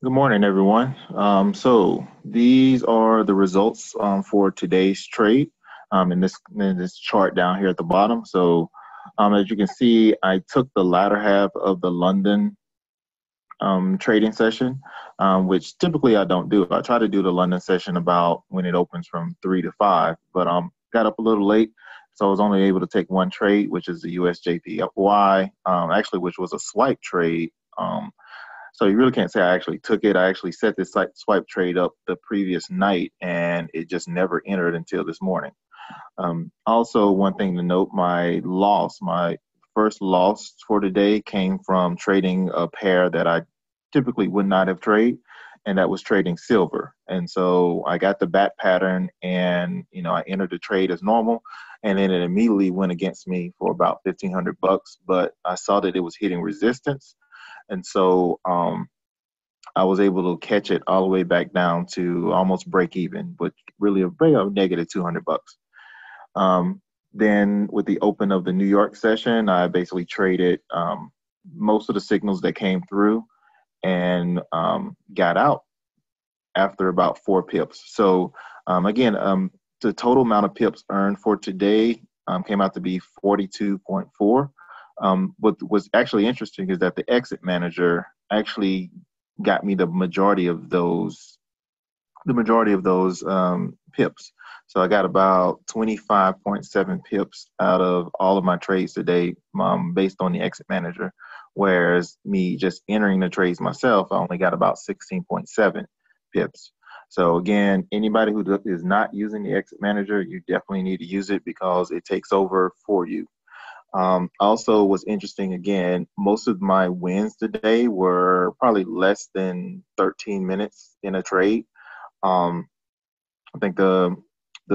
Good morning, everyone. So these are the results for today's trade in this chart down here at the bottom. So as you can see, I took the latter half of the London trading session, which typically I don't do. I try to do the London session about when it opens from 3 to 5, but got up a little late, so I was only able to take one trade, which is the USJPY, actually, which was a swipe trade. So you really can't say I actually took it. I actually set this swipe trade up the previous night, and it just never entered until this morning. Also, one thing to note, my first loss for today came from trading a pair that I typically would not have traded, and that was trading silver. And so I got the bat pattern, and I entered the trade as normal, and then it immediately went against me for about 1,500 bucks. But I saw that it was hitting resistance, and so I was able to catch it all the way back down to almost break even, but really a negative 200 bucks. Um, then with the open of the New York session, I basically traded most of the signals that came through and got out after about 4 pips. So again, the total amount of pips earned for today came out to be 42.4. What was actually interesting is that the exit manager actually got me the majority of those pips. So I got about 25.7 pips out of all of my trades today, based on the exit manager. Whereas me just entering the trades myself, I only got about 16.7 pips. So again, anybody who is not using the exit manager, you definitely need to use it because it takes over for you. Also, what's interesting again, most of my wins today were probably less than 13 minutes in a trade. Um, I think the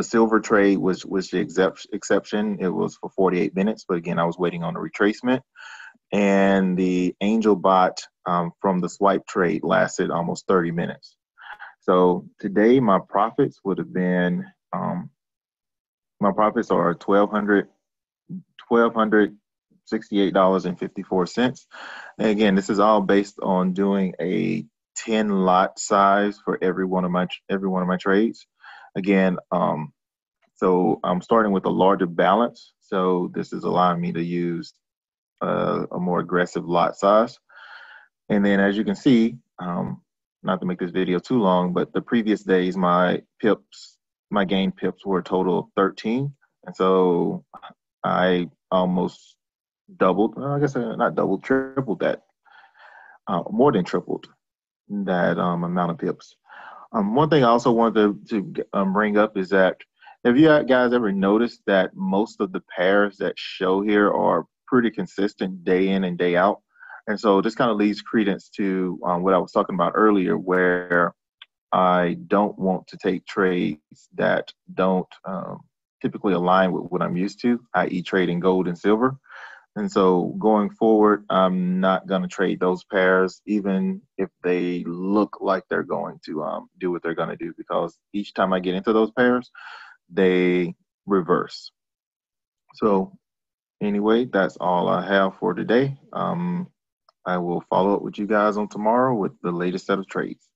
silver trade was the exception. It was for 48 minutes, but again, I was waiting on a retracement. And the angel bot from the swipe trade lasted almost 30 minutes. So today, my profits are $1,268.54. And again, this is all based on doing a 10 lot size for every one of my trades. Again, so I'm starting with a larger balance. So this is allowing me to use a more aggressive lot size. And then as you can see, not to make this video too long, but the previous days, my gain pips were a total of 13. And so I almost doubled, I guess not doubled, tripled that, more than tripled that amount of pips. One thing I also wanted to bring up is that, have you guys ever noticed that most of the pairs that show here are pretty consistent day in and day out? And so this kind of leads credence to what I was talking about earlier, where I don't want to take trades that don't typically align with what I'm used to, i.e., trading gold and silver. And so going forward, I'm not going to trade those pairs, even if they look like they're going to do what they're going to do, because each time I get into those pairs, they reverse. So anyway, that's all I have for today. I will follow up with you guys on tomorrow with the latest set of trades.